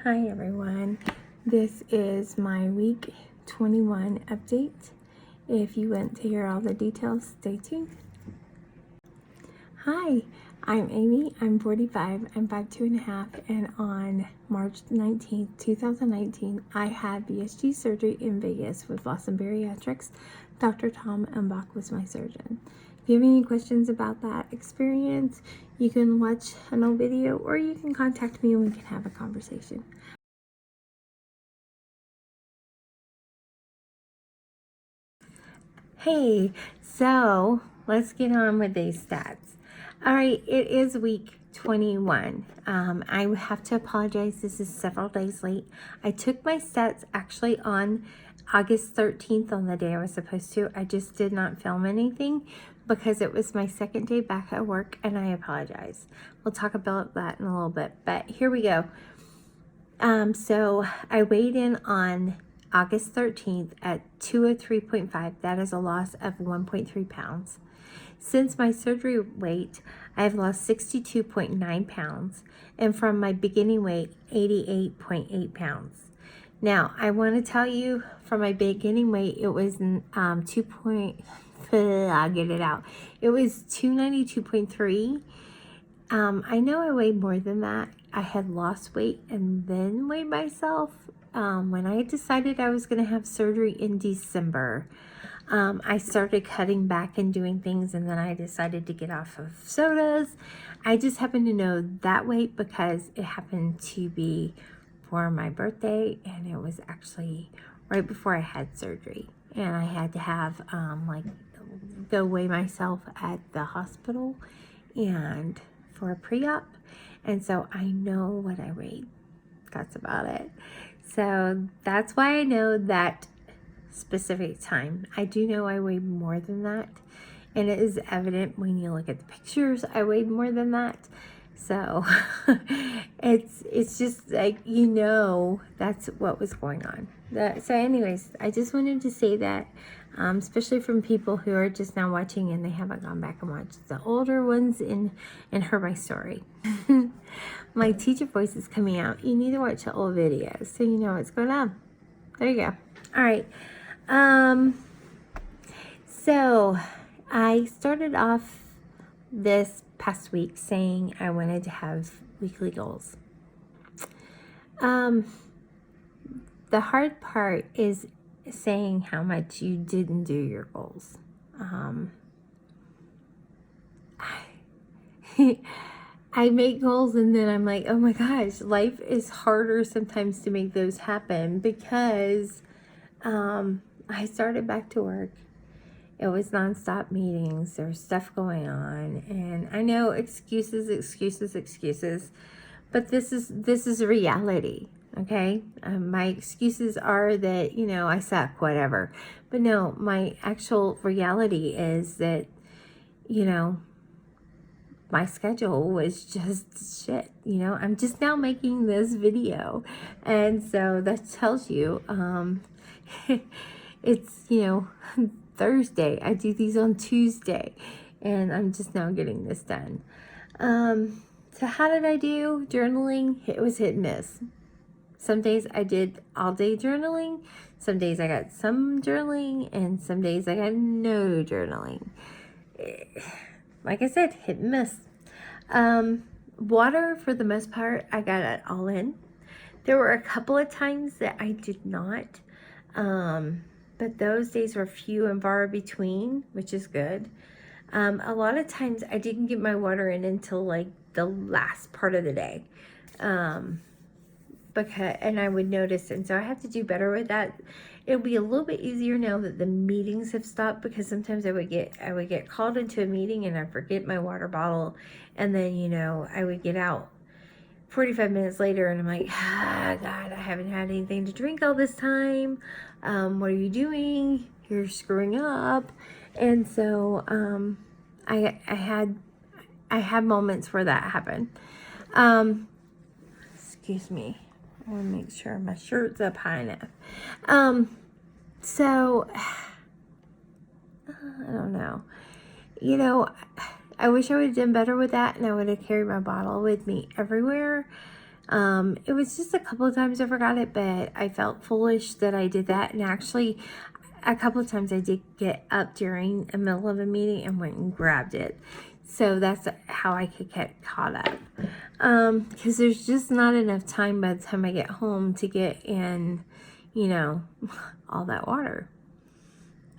Hi everyone, this is my week 21 update. If you want to hear all the details, stay tuned. Hi, I'm Amy, I'm 45, I'm 5'2.5", and on March 19th, 2019, I had BSG surgery in Vegas with Blossom Bariatrics. Dr. Tom Umbach was my surgeon. If you have any questions about that experience, you can watch an old video or you can contact me and we can have a conversation. Hey, so let's get on with these stats. All right, it is week 21. I have to apologize. This is several days late. I took my stats actually on August 13th on the day I was supposed to. I just did not film anything because it was my second day back at work, and I apologize. We'll talk about that in a little bit, but here we go. So I weighed in on August 13th at 203.5. That is a loss of 1.3 pounds. Since my surgery weight, I have lost 62.9 pounds, and from my beginning weight, 88.8 pounds. Now, I want to tell you, from my beginning weight, it was I'll get it out. It was 292.3. I know I weighed more than that. I had lost weight and then weighed myself when I decided I was going to have surgery in December. I started cutting back and doing things, and then I decided to get off of sodas. I just happened to know that weight because it happened to be for my birthday, and it was actually right before I had surgery, and I had to have go weigh myself at the hospital and for a pre-op, and so I know what I weighed. That's about it. So that's why I know that specific time. I do know I weighed more than that, and it is evident when you look at the pictures. I weighed more than that, so it's just like, you know, that's what was going on. So anyways, I just wanted to say that, especially from people who are just now watching and they haven't gone back and watched the older ones and heard my story. My teacher voice is coming out. You need to watch the old videos so you know what's going on. There you go. All right. So I started off this past week saying I wanted to have weekly goals. The hard part is saying how much you didn't do your goals. I make goals and then I'm like, oh my gosh, life is harder sometimes to make those happen because I started back to work. It was nonstop meetings. There was stuff going on, and I know excuses, but this is reality. Okay, my excuses are that, you know, I suck, whatever. But no, my actual reality is that, you know, my schedule was just shit. You know, I'm just now making this video, and so that tells you, it's, you know, Thursday. I do these on Tuesday, and I'm just now getting this done. So how did I do journaling? It was hit and miss. Some days I did all day journaling. Some days I got some journaling, and some days I got no journaling. Like I said, hit and miss. Water, for the most part, I got it all in. There were a couple of times that I did not, but those days were few and far between, which is good. A lot of times I didn't get my water in until like the last part of the day, and I would notice, and so I have to do better with that. It'll be a little bit easier now that the meetings have stopped, because sometimes I would get called into a meeting and I forget my water bottle, and then, you know, I would get out 45 minutes later and I'm like, God, I haven't had anything to drink all this time. What are you doing? You're screwing up. And so I had moments where that happened. Excuse me. I want to make sure my shirt's up high enough. So I don't know. You know, I wish I would have done better with that, and I would have carried my bottle with me everywhere. It was just a couple of times I forgot it, but I felt foolish that I did that. And actually, a couple of times I did get up during the middle of a meeting and went and grabbed it. So that's how I could get caught up. Because there's just not enough time by the time I get home to get in, you know, all that water.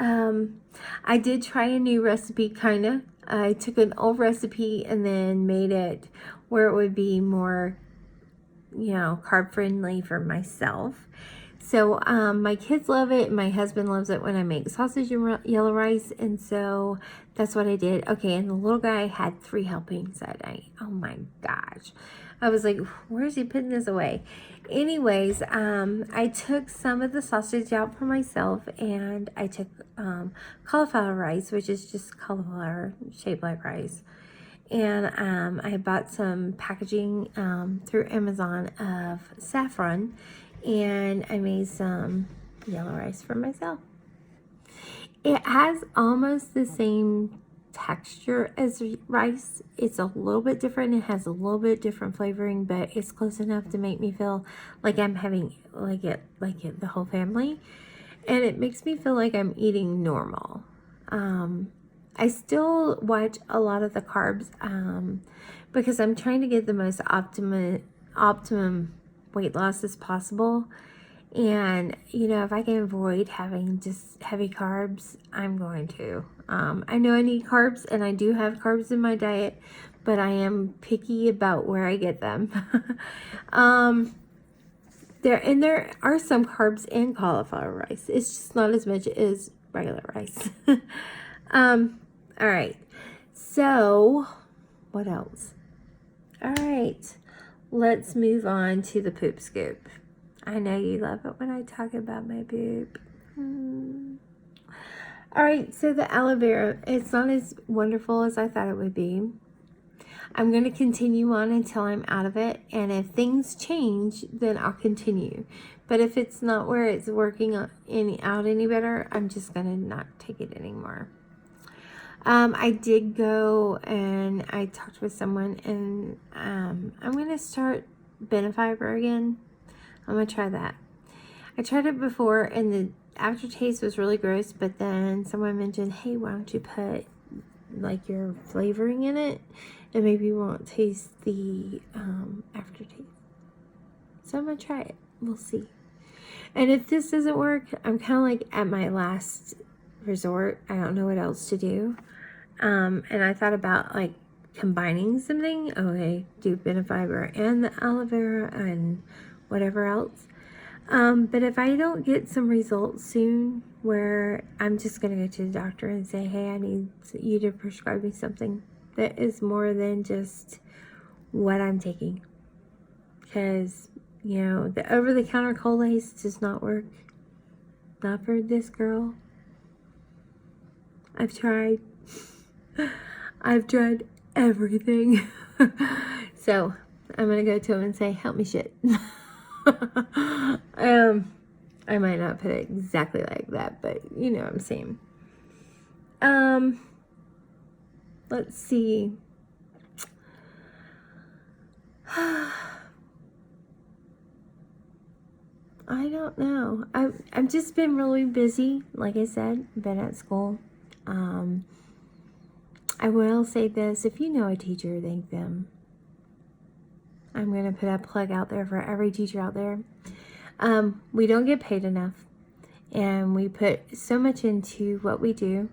I did try a new recipe, kind of. I took an old recipe and then made it where it would be more, you know, carb friendly for myself. So my kids love it. My husband loves it when I make sausage and yellow rice. And so that's what I did. Okay, and the little guy had 3 helpings that night. Oh my gosh. I was like, where's he putting this away? Anyways, I took some of the sausage out for myself, and I took cauliflower rice, which is just cauliflower shaped like rice. And I bought some packaging through Amazon of saffron, and I made some yellow rice for myself. It has almost the same texture as rice. It's a little bit different. It has a little bit different flavoring, but it's close enough to make me feel like I'm having the whole family, and it makes me feel like I'm eating normal. I still watch a lot of the carbs because I'm trying to get the most optimum weight loss as possible. And, you know, if I can avoid having just heavy carbs, I'm going to. I know I need carbs, and I do have carbs in my diet, but I am picky about where I get them. There are some carbs in cauliflower rice. It's just not as much as regular rice. All right. So, what else? All right. Let's move on to the poop scoop. I know you love it when I talk about my poop. All right, so the aloe vera, it's not as wonderful as I thought it would be. I'm going to continue on until I'm out of it, and if things change, then I'll continue. But if it's not where it's working out any better, I'm just going to not take it anymore. I did go and I talked with someone, and I'm going to start Benefiber again. I'm going to try that. I tried it before, and the aftertaste was really gross, but then someone mentioned, hey, why don't you put like your flavoring in it, and maybe you won't taste the aftertaste. So I'm going to try it. We'll see. And if this doesn't work, I'm kind of like at my last resort. I don't know what else to do. And I thought about like combining something. Okay, do Benefiber and the aloe vera and whatever else. But if I don't get some results soon, where I'm just going to go to the doctor and say, hey, I need you to prescribe me something that is more than just what I'm taking. Because, you know, the over-the-counter Colace does not work. Not for this girl. I've tried. I've tried everything. So, I'm going to go to him and say, help me shit. I might not put it exactly like that, but you know what I'm saying. Let's see. I don't know. I've just been really busy. Like I said, been at school. I will say this: if you know a teacher, thank them. I'm going to put a plug out there for every teacher out there. We don't get paid enough, and we put so much into what we do: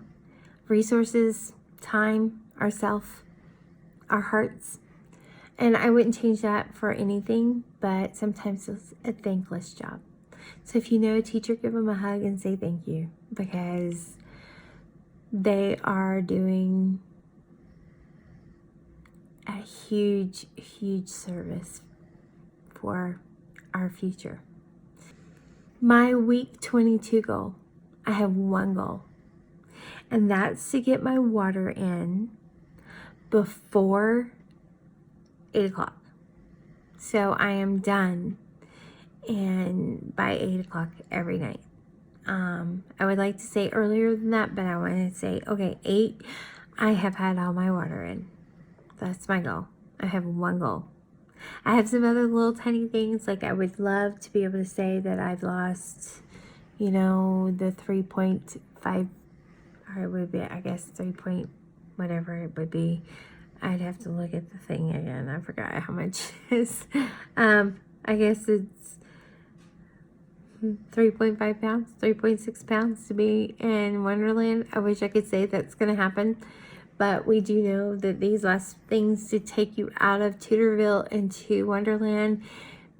resources, time, ourself, our hearts. And I wouldn't change that for anything, but sometimes it's a thankless job. So if you know a teacher, give them a hug and say thank you, because they are doing a huge, huge service for our future. My week 22 goal, I have one goal, and that's to get my water in before 8 o'clock. So I am done and by 8 o'clock every night. I would like to say earlier than that, but I want to say, okay, 8, I have had all my water in. That's my goal. I have one goal. I have some other little tiny things. Like, I would love to be able to say that I've lost, you know, the 3.5, or it would be, I guess, 3 point, whatever it would be. I'd have to look at the thing again. I forgot how much it is. I guess it's 3.5 pounds, 3.6 pounds to be in Wonderland. I wish I could say that's going to happen. But we do know that these last things to take you out of Tudorville into Wonderland,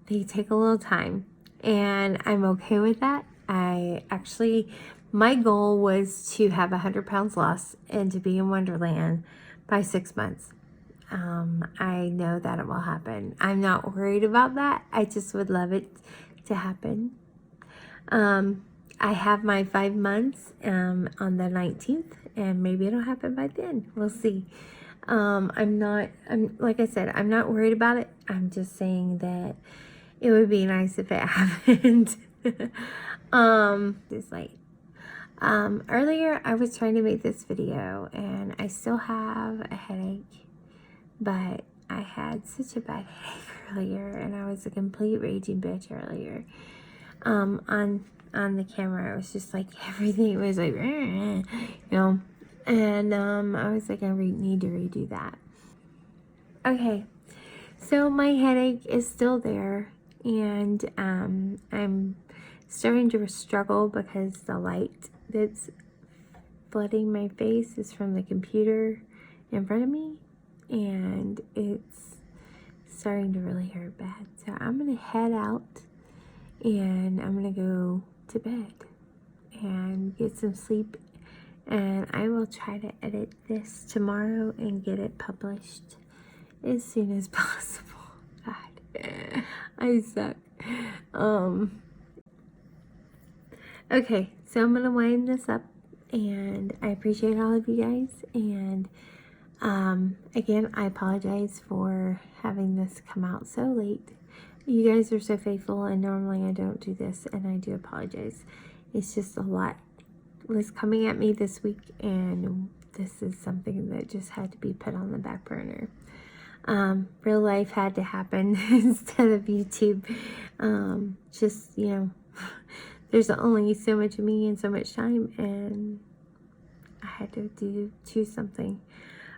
they take a little time. And I'm okay with that. My goal was to have 100 pounds lost and to be in Wonderland by 6 months. I know that it will happen. I'm not worried about that. I just would love it to happen. I have my 5 months on the 19th, and maybe it'll happen by then. We'll see. Like I said, I'm not worried about it. I'm just saying that it would be nice if it happened. It's late. Earlier I was trying to make this video, and I still have a headache, but I had such a bad headache earlier, and I was a complete raging bitch earlier. On the camera, it was just like everything was like, you know, and I was like, I need to redo that. Okay, so my headache is still there, and I'm starting to struggle because the light that's flooding my face is from the computer in front of me, and it's starting to really hurt bad. So I'm gonna head out, and I'm gonna go to bed and get some sleep, and I will try to edit this tomorrow and get it published as soon as possible. God, I suck. Okay, so I'm gonna wind this up, and I appreciate all of you guys, and again, I apologize for having this come out so late. You guys are so faithful, and normally I don't do this, and I do apologize. It's just a lot was coming at me this week, and this is something that just had to be put on the back burner. Real life had to happen instead of YouTube. Just, you know, there's only so much of me and so much time, and I had to choose something.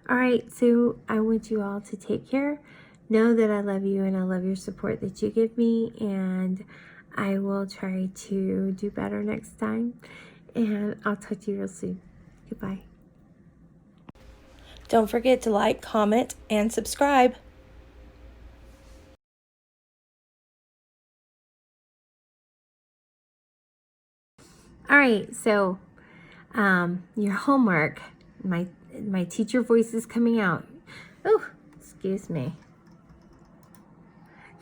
All right, so I want you all to take care. Know that I love you, and I love your support that you give me, and I will try to do better next time, and I'll talk to you real soon. Goodbye. Don't forget to like, comment, and subscribe. All right, so your homework, my teacher voice is coming out. Oh, excuse me.